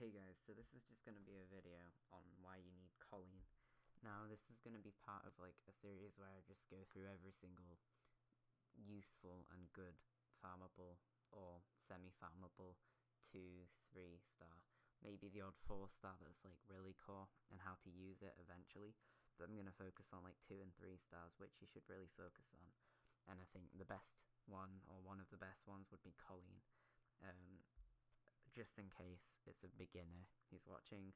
Hey guys, so this is just going to be a video on why you need Colleen. Now this is going to be part of like a series where I just go through every single useful and good farmable or semi-farmable 2, 3 star, maybe the odd 4 star that's like really cool and how to use it eventually. But I'm going to focus on like 2 and 3 stars, which you should really focus on. And I think the best one, or one of the best ones, would be Colleen. Just in case it's a beginner he's watching,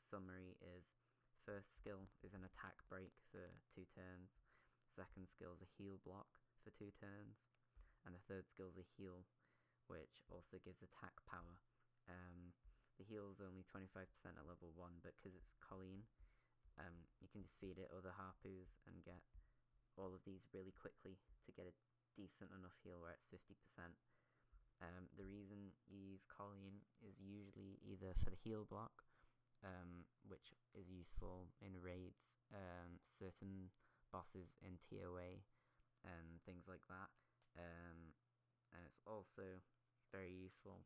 summary is: first skill is an attack break for 2 turns, second skill is a heal block for 2 turns, and the third skill is a heal, which also gives attack power. The heal is only 25% at level 1, but because it's Colleen, you can just feed it other harpoos and get all of these really quickly to get a decent enough heal where it's 50%. The reason you use Colleen is usually either for the heal block, which is useful in raids, certain bosses in TOA, and things like that, and it's also very useful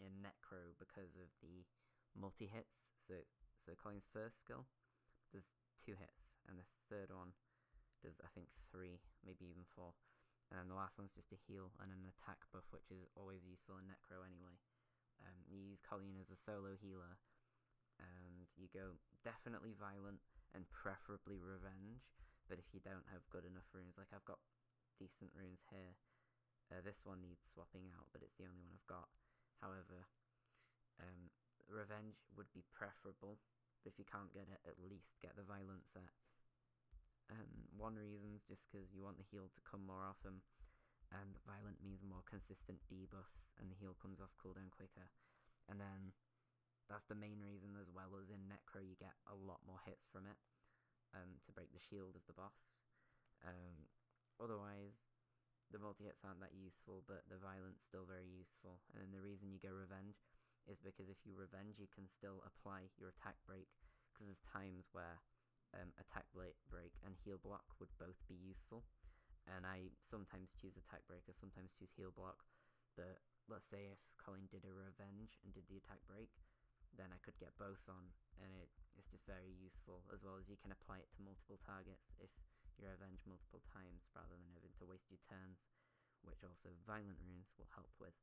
in Necro because of the multi-hits. So Colleen's first skill does 2 hits, and the third one does, I think, 3, maybe even 4. And the last one's just a heal and an attack buff, which is always useful in Necro anyway. You use Colleen as a solo healer, and you go definitely Violent and preferably Revenge. But if you don't have good enough runes, like I've got decent runes here, this one needs swapping out, but it's the only one I've got. However, Revenge would be preferable, but if you can't get it, at least get the Violent set. One reason's just because you want the heal to come more often, and Violent means more consistent debuffs, and the heal comes off cooldown quicker. And then that's the main reason, as well as in Necro you get a lot more hits from it, to break the shield of the boss. Otherwise, the multi-hits aren't that useful, but the Violent's still very useful. And then the reason you go Revenge is because if you Revenge, you can still apply your attack break, because there's times where attack break and heal block would both be useful, and I sometimes choose attack break or sometimes choose heal block. But let's say if Colleen did a Revenge and did the attack break, then I could get both on, and it's just very useful, as well as you can apply it to multiple targets if you Revenge multiple times rather than having to waste your turns, which also Violent runes will help with.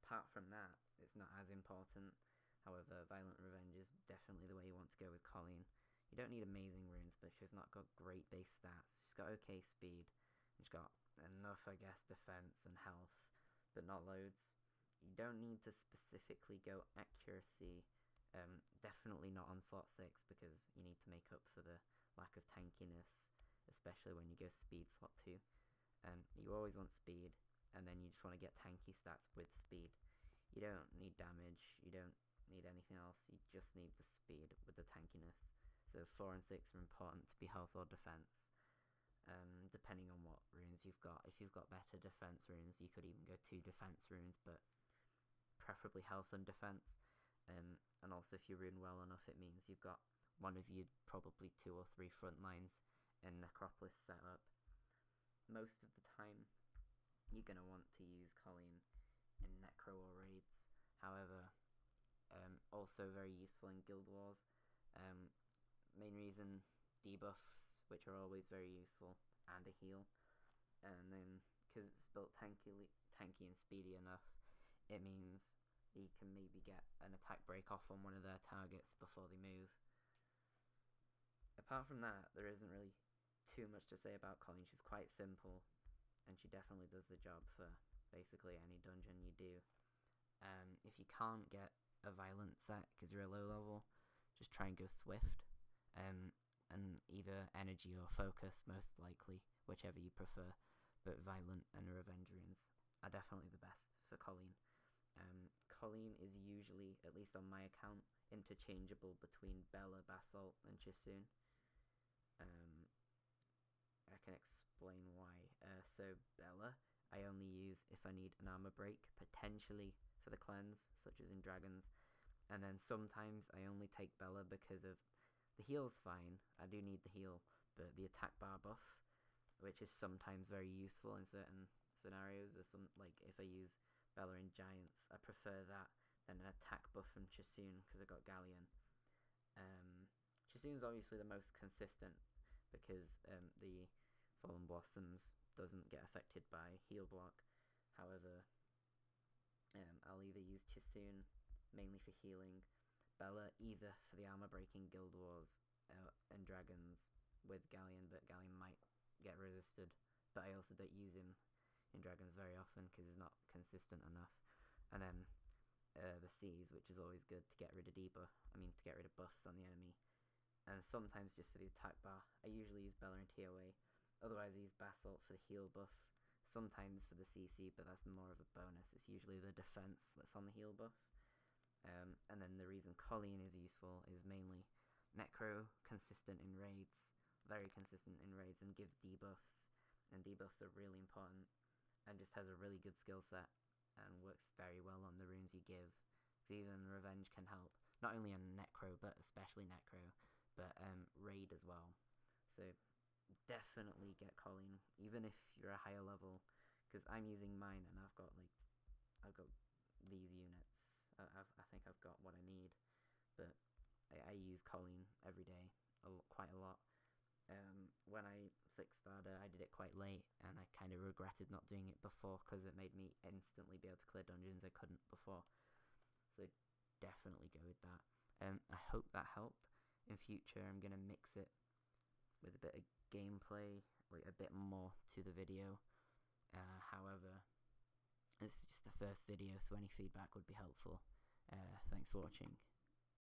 Apart from that, it's not as important. However, Violent Revenge is definitely the way you want to go with Colleen. You don't need amazing runes, but she's not got great base stats. She's got okay speed, and she's got enough, I guess, defense and health, but not loads. You don't need to specifically go accuracy, definitely not on slot 6, because you need to make up for the lack of tankiness, especially when you go speed slot 2. You always want speed, and then you just want to get tanky stats with speed. You don't need damage, you don't need anything else, you just need the speed with the tankiness. So 4 and 6 are important to be health or defense, depending on what runes you've got. If you've got better defense runes, you could even go 2 defense runes, but preferably health and defense. And also, if you rune well enough, it means you've got one of your probably 2 or 3 front lines in Necropolis set up. Most of the time you're going to want to use Colleen in Necro or raids. However, also very useful in Guild Wars. Main reason, debuffs, which are always very useful, and a heal. And then because it's built tanky and speedy enough, it means you can maybe get an attack break off on one of their targets before they move. Apart from that, there isn't really too much to say about Colleen. She's quite simple, and she definitely does the job for basically any dungeon you do. If you can't get a Violent set because you're a low level, just try and go Swift, and either Energy or Focus, most likely, whichever you prefer, but Violent and Revenge runes are definitely the best for Colleen. Colleen is usually, at least on my account, interchangeable between Bella, Basalt, and Chisoon. I can explain why. So Bella I only use if I need an armor break, potentially for the cleanse, such as in Dragons, and then sometimes I only take Bella because of the heal's fine, I do need the heal, but the attack bar buff, which is sometimes very useful in certain scenarios, or like if I use Bella in Giants. I prefer that than an attack buff from Chisoon because I've got Galleon. Chisoon's obviously the most consistent because the Fallen Blossoms doesn't get affected by heal block. However, I'll either use Chisoon mainly for healing, Bella either for the armor breaking Guild Wars and Dragons with Galleon, but Galleon might get resisted. But I also don't use him in Dragons very often because he's not consistent enough. And then the C's, which is always good to get rid of to get rid of buffs on the enemy. And sometimes just for the attack bar. I usually use Bella and TOA. Otherwise I use Basalt for the heal buff. Sometimes for the CC, but that's more of a bonus. It's usually the defense that's on the heal buff. And then the reason Colleen is useful is mainly Necro, consistent in raids, very consistent in raids, and gives debuffs. And debuffs are really important, and just has a really good skill set, and works very well on the runes you give. Because even Revenge can help, not only on Necro, but especially Necro, but raid as well. So definitely get Colleen, even if you're a higher level, because I'm using mine, and I've got these units. I think I've got what I need, but I use Colleen every day, quite a lot. When I 6-starred, I did it quite late, and I kind of regretted not doing it before because it made me instantly be able to clear dungeons I couldn't before. So definitely go with that. I hope that helped. In future, I'm gonna mix it with a bit of gameplay, like a bit more to the video. However, this is just the first video, so any feedback would be helpful. Thanks for watching.